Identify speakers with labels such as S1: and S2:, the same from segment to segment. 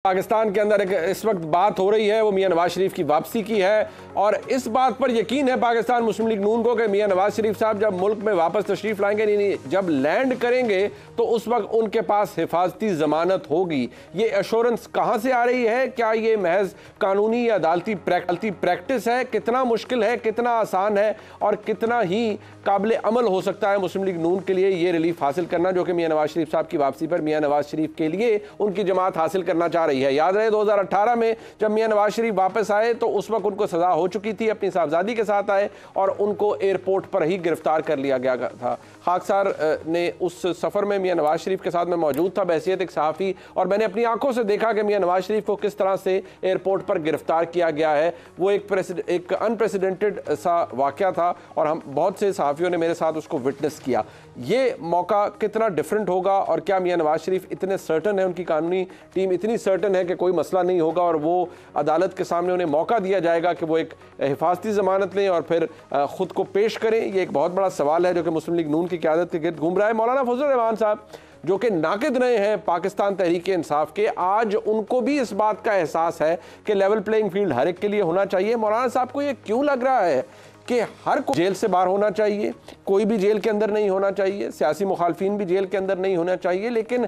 S1: पाकिस्तान के अंदर एक इस वक्त बात हो रही है वो मियां नवाज शरीफ की वापसी की है और इस बात पर यकीन है पाकिस्तान मुस्लिम लीग नून को कि मियां नवाज शरीफ साहब जब मुल्क में वापस तशरीफ लाएंगे नहीं जब लैंड करेंगे तो उस वक्त उनके पास हिफाजती जमानत होगी। ये एश्योरेंस कहां से आ रही है? क्या ये महज कानूनी या अदालती प्रैक्टिस है? कितना मुश्किल है, कितना आसान है और कितना ही काबिल अमल हो सकता है मुस्लिम लीग नून के लिए ये रिलीफ हासिल करना जो कि मियां नवाज शरीफ साहब की वापसी पर मियां नवाज शरीफ के लिए उनकी जमात हासिल करना चाह रही है। याद रहे 2018 में जब मियां नवाज शरीफ वापस आए तो उस वक्त उनको सजा हो चुकी थी, अपनी साहबजादी के साथ आए और उनको एयरपोर्ट पर ही गिरफ्तार कर लिया गया था। खाकसार ने उस सफर में मियां नवाज शरीफ के साथ में मौजूद था बहैसियत एक सहाफ़ी और मैंने अपनी आंखों से देखा कि मियां नवाज शरीफ को किस तरह से एयरपोर्ट पर गिरफ्तार किया गया है। वो एक अनप्रेसिडेंटेड सा वाकया था और हम बहुत से सहाफ़ियों ने मेरे साथ उसको विटनेस किया। ये मौका कितना डिफरेंट होगा और क्या मियां नवाज शरीफ इतने सर्टन है, उनकी कानूनी टीम इतनी सर्टन है कि कोई मसला नहीं होगा और वो अदालत के सामने उन्हें मौका दिया जाएगा कि वो एक हिफाजती ज़मानत लें और फिर ख़ुद को पेश करें? ये एक बहुत बड़ा सवाल है जो कि मुस्लिम लीग नून की क़यादत के गिर्द घूम रहा है। मौलाना फजल रहमान साहब जो कि नाक़िद रहे हैं पाकिस्तान तहरीक इंसाफ के, आज उनको भी इस बात का एहसास है कि लेवल प्लेइंग फील्ड हर एक के लिए होना चाहिए। मौलाना साहब को ये क्यों लग रहा है कि हर कोई जेल से बाहर होना चाहिए, कोई भी जेल के अंदर नहीं होना चाहिए, सियासी मुखालफिन भी जेल के अंदर नहीं होना चाहिए, लेकिन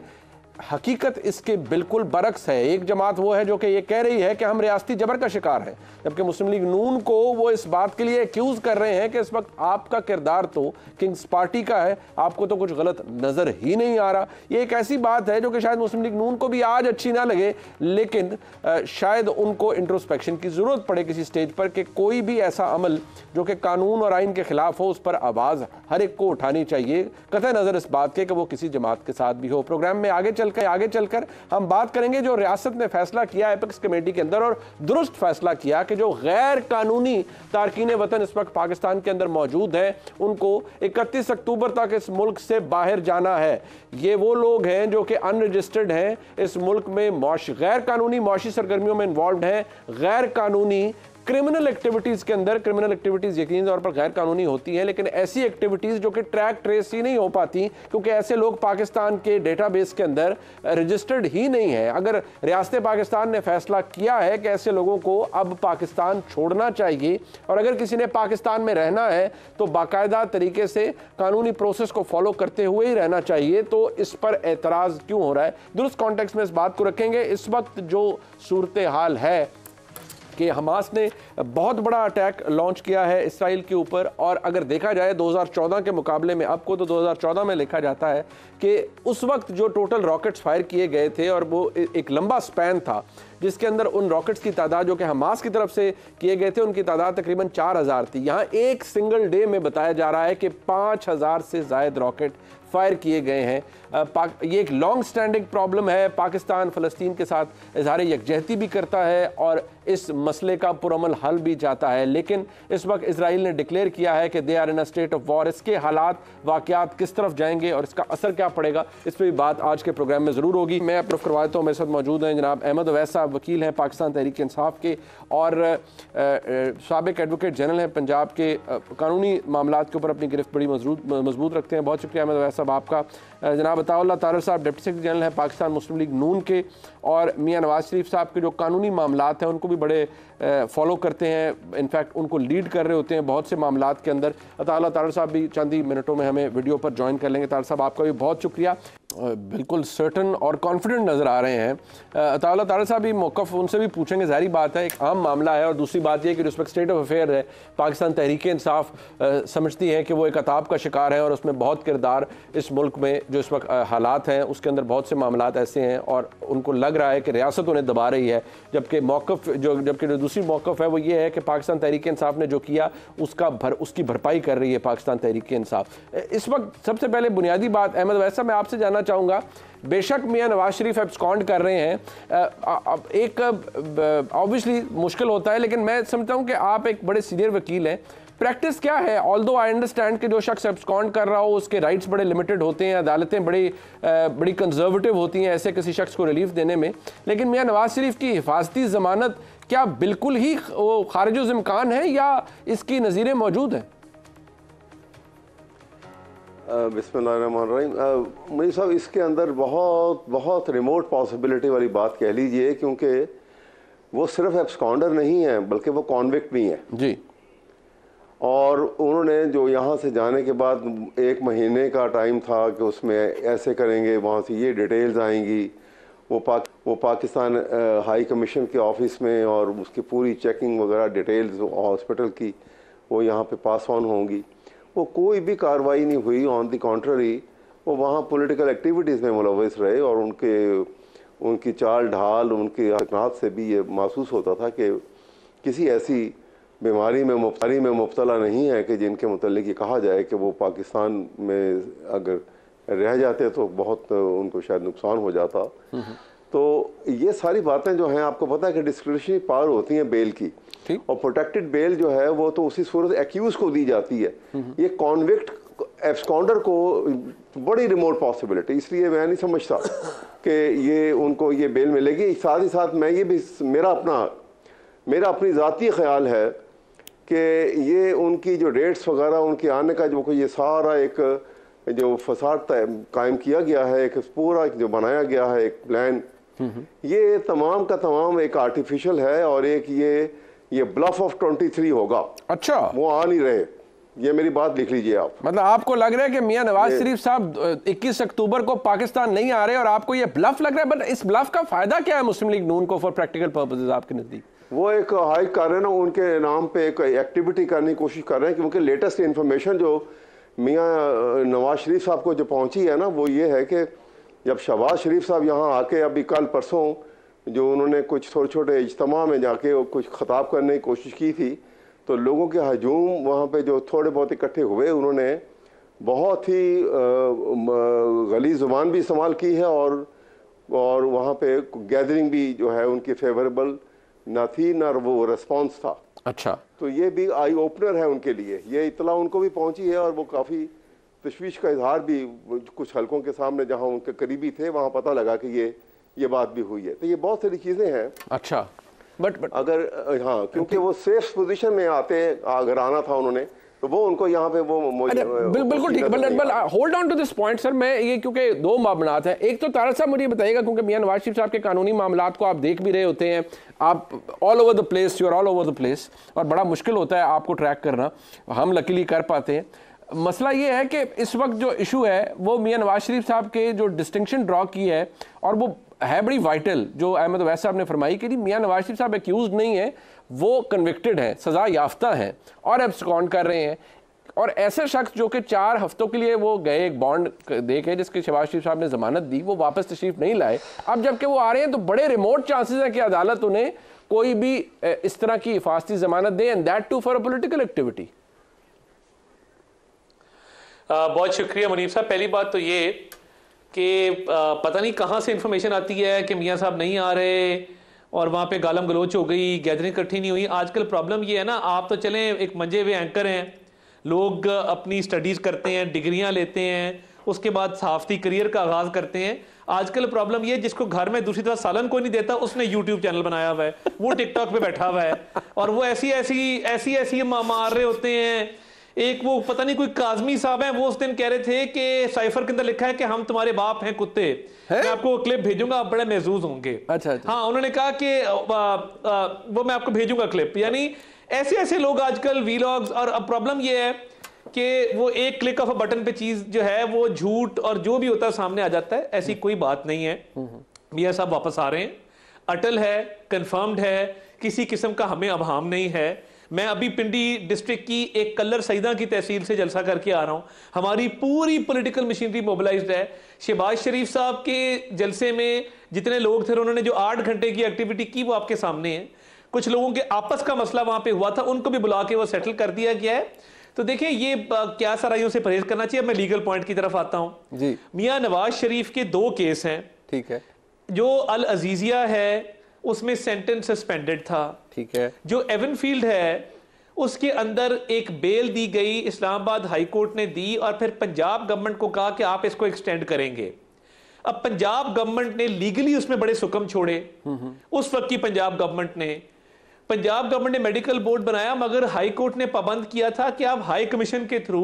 S1: हकीकत इसके बिल्कुल बरक्स है। एक जमात वो है जो कि ये कह रही है कि हम रियासती जबर का शिकार हैं, जबकि मुस्लिम लीग नून को वो इस बात के लिए एक्यूज कर रहे हैं कि इस वक्त आपका किरदार तो किंग्स पार्टी का है, आपको तो कुछ गलत नजर ही नहीं आ रहा। ये एक ऐसी बात है जो कि शायद मुस्लिम लीग नून को भी आज अच्छी ना लगे, लेकिन शायद उनको इंट्रोस्पेक्शन की जरूरत पड़े किसी स्टेज पर कि कोई भी ऐसा अमल जो कि कानून और आइन के खिलाफ हो उस पर आवाज हर एक को उठानी चाहिए, कतई नजर इस बात के कि वो किसी जमात के साथ भी हो। प्रोग्राम में आगे चलकर हम बात करेंगे जो रियासत ने फैसला किया एपेक्स कमेटी के अंदर और दुरुस्त फैसला किया कि जो गैर कानूनी तारकीन वतन इस वक्त पाकिस्तान के अंदर मौजूद हैं उनको 31 अक्टूबर तक इस मुल्क से बाहर जाना है। ये वो लोग हैं जो कि अनरजिस्टर्ड हैं, इस मुल्क में गैर कानूनी मौशी सरगर्मियों में इन्वॉल्व हैं, गैर कानूनी क्रिमिनल एक्टिविटीज़ के अंदर। क्रिमिनल एक्टिविटीज़ यकीन तौर पर गैर कानूनी होती हैं, लेकिन ऐसी एक्टिविटीज़ जो कि ट्रैक ट्रेस ही नहीं हो पाती क्योंकि ऐसे लोग पाकिस्तान के डेटाबेस के अंदर रजिस्टर्ड ही नहीं है। अगर रियासत पाकिस्तान ने फैसला किया है कि ऐसे लोगों को अब पाकिस्तान छोड़ना चाहिए और अगर किसी ने पाकिस्तान में रहना है तो बाकायदा तरीके से कानूनी प्रोसेस को फॉलो करते हुए ही रहना चाहिए, तो इस पर एतराज़ क्यों हो रहा है? दुरुस्त कॉन्टेक्स्ट में इस बात को रखेंगे। इस वक्त जो सूरत हाल है कि हमास ने बहुत बड़ा अटैक लॉन्च किया है इसराइल के ऊपर और अगर देखा जाए 2014 के मुकाबले में अब को तो 2014 में लिखा जाता है कि उस वक्त जो टोटल रॉकेट्स फायर किए गए थे और वो एक लंबा स्पैन था जिसके अंदर उन रॉकेट्स की तादाद जो कि हमास की तरफ से किए गए थे उनकी तादाद तकरीबन 4000 थी। यहाँ एक सिंगल डे में बताया जा रहा है कि 5000 से ज़ायद रॉकेट फायर किए गए हैं। ये एक लॉन्ग स्टैंडिंग प्रॉब्लम है। पाकिस्तान फ़लस्तीन के साथ इज़हार यकजहती भी करता है और इस मसले का पुरअमल हल भी चाहता है, लेकिन इस वक्त इजराइल ने डिक्लेयर किया है कि they are in a state of war. इसके हालात वाक़यात किस तरफ जाएंगे और इसका असर क्या पड़ेगा, इस पर भी बात आज के प्रोग्राम में ज़रूर होगी। मैं अप्रूव करवा देता हूँ, मेरे साथ मौजूद हैं जनाब अहमद अवैस साहब, वकील हैं पाकिस्तान तहरीक इंसाफ के और साबिक एडवोकेट जनरल हैं पंजाब के, कानूनी मामलात के ऊपर अपनी गिरफ्त बड़ी मजबूत रखते हैं। बहुत शुक्रिया अहमद अवैस साहब आपका। जनाब अताउल्लाह तारर साहब डिप्टी सेक्रेटरी जनरल हैं पाकिस्तान मुस्लिम लीग नून के और मियां नवाज शरीफ साहब के जो कानूनी मामलात हैं उनको भी बड़े फॉलो करते हैं, इनफैक्ट उनको लीड कर रहे होते हैं बहुत से मामलात के अंदर। अताउल्लाह तारर साहब भी चंद ही मिनटों में हमें वीडियो पर ज्वाइन कर लेंगे। तारर साहब आपका भी बहुत शुक्रिया, बिल्कुल सर्टन और कॉन्फिडेंट नज़र आ रहे हैं। अताउल्लाह तारर साहब भी मौक़िफ़ उनसे भी पूछेंगे, ज़ाहिर बात है एक आम मामला है और दूसरी बात यह कि रिस्पेक्ट स्टेट ऑफ अफेयर है पाकिस्तान तहरीक इंसाफ समझती है कि वो एक अताब का शिकार है और उसमें बहुत किरदार इस मुल्क में जो इस वक्त हालात हैं उसके अंदर बहुत से मामलात ऐसे हैं और उनको लग रहा है कि रियासत उन्हें दबा रही है, जबकि जो दूसरी मौक़िफ़ है वो ये है कि पाकिस्तान तहरीक इंसाफ ने जो किया उसकी भरपाई कर रही है पाकिस्तान तहरीक इंसाफ। इस वक्त सबसे पहले बुनियादी बात अहमद वैसा मैं आपसे जानना चाहूँगा, बेशक मियां नवाज शरीफ एब्सकॉन्ड कर रहे हैं, एक ऑब्वियसली मुश्किल होता है, लेकिन मैं समझता हूं कि आप एक बड़े सीनियर वकील हैं, प्रैक्टिस क्या है? ऑल्दो आई अंडरस्टैंड कि जो शख्स एब्सकॉन्ड कर रहा हो उसके राइट्स बड़े लिमिटेड होते हैं, अदालतें बड़ी कंजर्वेटिव होती हैं ऐसे किसी शख्स को रिलीफ देने में, लेकिन मियां नवाज शरीफ की हिफाजती ज़मानत क्या बिल्कुल ही खारिज-उल-इम्कान है या इसकी नज़ीरें मौजूद हैं?
S2: बिस्मिल्लाहिर्रहमानिर्रहीम। मुझे साहब इसके अंदर बहुत बहुत रिमोट पॉसिबिलिटी वाली बात कह लीजिए, क्योंकि वो सिर्फ एब्सकॉन्डर नहीं है बल्कि वो कॉन्विक्ट भी हैं
S1: जी।
S2: और उन्होंने जो यहाँ से जाने के बाद 1 महीने का टाइम था कि उसमें ऐसे करेंगे, वहाँ से ये डिटेल्स आएंगी, वो पाकिस्तान हाई कमीशन के ऑफिस में और उसकी पूरी चेकिंग वगैरह डिटेल्स हॉस्पिटल की वो यहाँ पे पास ऑन होंगी। वो कोई भी कार्रवाई नहीं हुई, ऑन द कॉन्ट्ररी वो वहाँ पॉलिटिकल एक्टिविटीज़ में मुलव्वस रहे और उनकी चाल ढाल, उनके हरकत से भी ये महसूस होता था कि किसी ऐसी बीमारी में मुब्तला नहीं है कि जिनके मुतल्लिक ये कहा जाए कि वो पाकिस्तान में अगर रह जाते तो बहुत उनको शायद नुकसान हो जाता। तो ये सारी बातें जो हैं, आपको पता है कि डिस्क्रिशनरी पावर होती हैं बेल की, और प्रोटेक्टेड बेल जो है वो तो उसी सूरत एक्यूज को दी जाती है। ये कॉन्विक्ट एब्सकॉन्डर को बड़ी रिमोट पॉसिबिलिटी, इसलिए मैं नहीं समझता कि ये उनको ये बेल मिलेगी। साथ ही साथ मैं ये भी मेरा अपनी ज़ाती ख्याल है कि ये उनकी जो डेट्स वगैरह उनके आने का जो ये सारा एक जो फसाद कायम किया गया है, एक पूरा जो बनाया गया है एक प्लान, ये तमाम का तमाम एक आर्टिफिशियल है और एक ये ब्लफ ऑफ 23 होगा।
S1: अच्छा,
S2: वो आ नहीं रहे, ये मेरी बात लिख लीजिए आप।
S1: मतलब आपको लग रहा है कि मियां नवाज शरीफ साहब 21 अक्टूबर को पाकिस्तान नहीं आ रहे और आपको ये ब्लफ लग रहा है, बट इस ब्लफ का फायदा क्या है मुस्लिम लीग नून को फॉर प्रैक्टिकल पर्पसेस आपके नजदीक?
S2: वो एक हाइक कर रहे हैं ना, उनके नाम पे एक एक्टिविटी करने की कोशिश कर रहे हैं, क्योंकि लेटेस्ट इन्फॉर्मेशन जो मियां नवाज शरीफ साहब को जो पहुंची है ना, वो ये है कि जब शहबाज शरीफ साहब यहाँ आके अभी कल परसों जो उन्होंने कुछ छोटे छोटे इज्तिमा में जाके कुछ खिताब करने की कोशिश की थी, तो लोगों के हजूम वहाँ पे जो थोड़े बहुत इकट्ठे हुए, उन्होंने बहुत ही गलीज़ ज़ुबान भी इस्तेमाल की है और वहाँ पे गैदरिंग भी जो है उनकी फेवरेबल ना थी, ना वो रिस्पॉन्स था।
S1: अच्छा,
S2: तो ये भी आई ओपनर है उनके लिए, ये इतला उनको भी पहुंची है और वो काफ़ी तशवीश का इजहार भी कुछ हलकों के सामने जहां उनके करीबी थे वहां पता लगा कि ये बात भी हुई है। तो ये बहुत सारी चीज़ें हैं।
S1: अच्छा, बट
S2: अगर हाँ, क्योंकि वो सेफ पोजीशन में अगर आना था उन्होंने, तो वो उनको यहाँ पे वो
S1: बिल्कुल ठीक, but hold on to this point sir. मैं ये क्योंकि दो मामलात हैं, एक तो तारक साहब मुझे बताइएगा, क्योंकि मियां नवाज शरीफ साहब के कानूनी मामलात को आप देख भी रहे होते हैं, आप all over the place, you are all over the place, और बड़ा मुश्किल होता है आपको ट्रैक करना, हम लकीली कर पाते हैं। मसला ये है कि इस वक्त जो इशू है वो मियां नवाज शरीफ साहब के जो डिस्टिंक्शन ड्रॉ की है, और वो है बड़ी वाइटल, जो अहमद वैस साहब ने फरमाई कि मियां नवाज शरीफ साहब एक्यूज नहीं है, वो कन्विक्टेड हैं, सजा याफ्ता हैं और एब्सकॉन्ड कर रहे हैं। और ऐसे शख्स जो कि 4 हफ्तों के लिए वो गए एक बॉन्ड दे के, जिसके शहबाज शरीफ साहब ने जमानत दी, वो वापस तशरीफ नहीं लाए। अब जबकि वो आ रहे हैं तो बड़े रिमोट चांसेस हैं कि अदालत उन्हें कोई भी इस तरह की हिफाजती जमानत दे, and that too for a political activity.
S3: बहुत शुक्रिया मुनीफ साहब। पहली बात तो ये कि पता नहीं कहाँ से इंफॉर्मेशन आती है कि मियाँ साहब नहीं आ रहे और वहाँ पे गालम गलोच हो गई, गैदरिंग इकट्ठी नहीं हुई। आजकल प्रॉब्लम ये है ना, आप तो चलें एक मंजे हुए एंकर हैं, लोग अपनी स्टडीज़ करते हैं, डिग्रियां लेते हैं, उसके बाद सहाफ़ती करियर का आगाज़ करते हैं। आजकल प्रॉब्लम ये, जिसको घर में दूसरी तरफ सालन कोई नहीं देता, उसने यूट्यूब चैनल बनाया हुआ है, वो टिकटॉक पे बैठा हुआ है और वो ऐसी मार रहे होते हैं। एक वो पता नहीं कोई काजमी साहब हैं, वो उस दिन कह रहे थे कि साइफर के अंदर लिखा है कि हम तुम्हारे बाप हैं कुत्ते। मैं आपको क्लिप भेजूंगा, आप बड़े महजूज होंगे।
S1: अच्छा।
S3: हाँ, उन्होंने कहा कि वो मैं आपको भेजूंगा क्लिप। यानी ऐसे लोग आजकल वीलॉग्स, और अब प्रॉब्लम ये है कि वो एक क्लिक ऑफ अ बटन पे चीज जो है वो झूठ और जो भी होता है सामने आ जाता है। ऐसी कोई बात नहीं है। मियां साहब वापस आ रहे हैं, अटल है, कंफर्म्ड है, किसी किस्म का हमें अभाम नहीं है। मैं अभी पिंडी डिस्ट्रिक्ट की एक कल्लर सईदा की तहसील से जलसा करके आ रहा हूं। हमारी पूरी पॉलिटिकल मशीनरी मोबिलाइज्ड है। शहबाज शरीफ साहब के जलसे में जितने लोग थे, उन्होंने जो 8 घंटे की एक्टिविटी की वो आपके सामने है। कुछ लोगों के आपस का मसला वहां पे हुआ था, उनको भी बुला के वो सेटल कर दिया गया है। तो देखिए ये क्या सराइयों से परहेज करना चाहिए। मैं लीगल पॉइंट की तरफ आता हूं जी। मियां नवाज शरीफ के 2 केस हैं, ठीक है। जो अल अजीजिया है उसमें सेंटेंस सस्पेंडेड था, ठीक है। जो एवनफील्ड है उसके अंदर एक बेल दी गई, इस्लामाबाद हाई कोर्ट ने दी और फिर पंजाब गवर्नमेंट को कहा कि आप इसको एक्सटेंड करेंगे। अब पंजाब गवर्नमेंट ने लीगली उसमें बड़े सुकम छोड़े। उस वक्त की पंजाब गवर्नमेंट ने मेडिकल बोर्ड बनाया, मगर हाई कोर्ट ने पाबंद किया था कि आप हाई कमीशन के थ्रू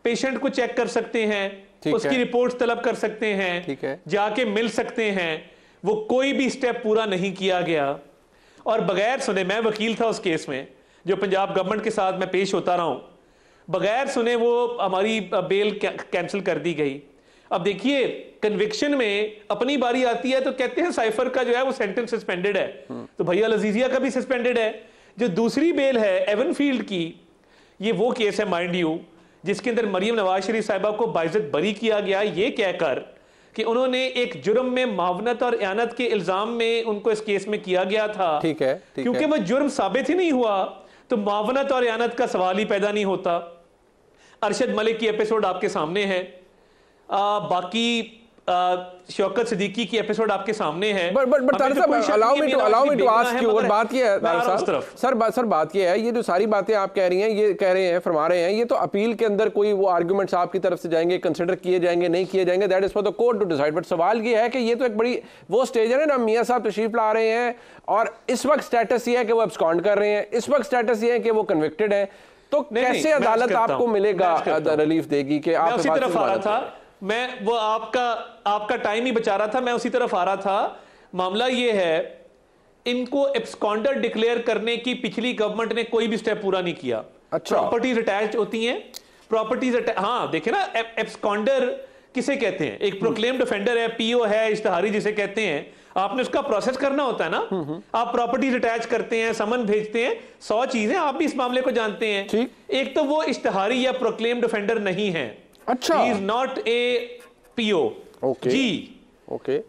S3: पेशेंट को चेक कर सकते हैं, उसकी रिपोर्ट तलब कर सकते हैं, जाके मिल सकते हैं। वो कोई भी स्टेप पूरा नहीं किया गया और बगैर सुने, मैं वकील था उस केस में जो पंजाब गवर्नमेंट के साथ मैं पेश होता रहा हूं, बगैर सुने वो हमारी बेल कैंसिल कर दी गई। अब देखिए कन्विक्शन में अपनी बारी आती है तो कहते हैं साइफर का जो है वो सेंटेंस सस्पेंडेड है, तो भैया लजीजिया का भी सस्पेंडेड है। जो दूसरी बेल है एवनफील्ड की, ये वो केस है माइंड यू जिसके अंदर मरियम नवाज शरीफ साहिबा को बाइज्जत बरी किया गया ये कहकर कि उन्होंने एक जुर्म में मावनत और इयानत के इल्जाम में उनको इस केस में किया गया था।
S1: ठीक है,
S3: क्योंकि वो जुर्म साबित ही नहीं हुआ तो मावनत और इयानत का सवाल ही पैदा नहीं होता। अरशद मलिक की एपिसोड आपके सामने है, बाकी शौकत सिद्दीकी की एपिसोड आपके सामने है।
S1: Allow me to ask you, और बात ये है सर बात ये है, ये जो सारी बातें आप कह रही हैं, ये कह रहे हैं, फरमा रहे हैं, ये तो अपील के अंदर कोई वो आर्गुमेंट्स आपकी तरफ से जाएंगे, कंसिडर किए जाएंगे, नहीं किए जाएंगे, that is for the court to decide. But सवाल ये है कि ये तो एक बड़ी वो स्टेज है ना, मियां साहब तशरीफ ला रहे हैं और इस वक्त स्टेटस ये है कि वो एब्सकॉन्ड कर रहे हैं, इस वक्त स्टेटस ये है कि वो कन्विक्टेड है, तो कैसे अदालत आपको मिलेगा, रिलीफ देगी? कि आप
S3: उसी तरफ आ रहा था, मैं वो आपका टाइम ही बचा रहा था, मैं उसी तरफ आ रहा था। मामला ये है, इनको एब्सकॉन्डर डिक्लेयर करने की पिछली गवर्नमेंट ने कोई भी स्टेप पूरा नहीं किया।
S1: अच्छा,
S3: प्रॉपर्टीज अटैच होती हैं, प्रॉपर्टीज हाँ देखे ना, एब्सकॉन्डर किसे कहते हैं? एक प्रोक्लेम्ड ऑफेंडर है, पीओ है, इश्तिहारी जिसे कहते हैं, आपने उसका प्रोसेस करना होता है ना। आप प्रॉपर्टीज अटैच करते हैं, समन भेजते हैं, 100 चीजें, आप भी इस मामले को जानते हैं। एक तो वो इश्तिहारी या प्रोक्लेम्ड ऑफेंडर नहीं है।
S1: अच्छा,
S3: he is not a PO। जी,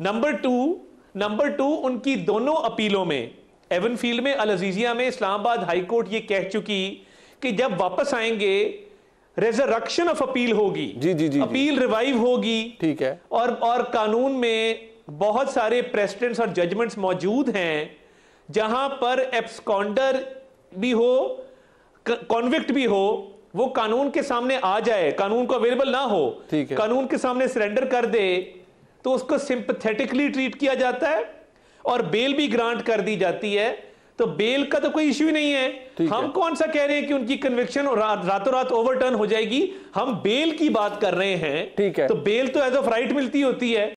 S3: नंबर टू उनकी दोनों अपीलों में, एवनफील्ड में, अल अजीजिया में, इस्लामाबाद हाई कोर्ट ये कह चुकी कि जब वापस आएंगे रेजरक्शन ऑफ अपील होगी।
S1: जी,
S3: अपील रिवाइव होगी।
S1: ठीक है।
S3: और कानून में बहुत सारे प्रेसिडेंट्स और जजमेंट्स मौजूद हैं जहां पर एब्सकॉन्डर भी हो, कॉन्विक्ट भी हो, वो कानून के सामने आ जाए, कानून को अवेलेबल ना हो, कानून के सामने सरेंडर कर दे तो उसको सिंपैथेटिकली ट्रीट किया जाता है और बेल भी ग्रांट कर दी जाती है। तो बेल का तो कोई इश्यू नहीं है। हम कौन सा कह रहे हैं कि उनकी कन्विक्शन रातों रात ओवरटर्न हो जाएगी, हम बेल की बात कर रहे हैं।
S1: ठीक है,
S3: तो बेल तो एज ऑफ राइट मिलती होती है।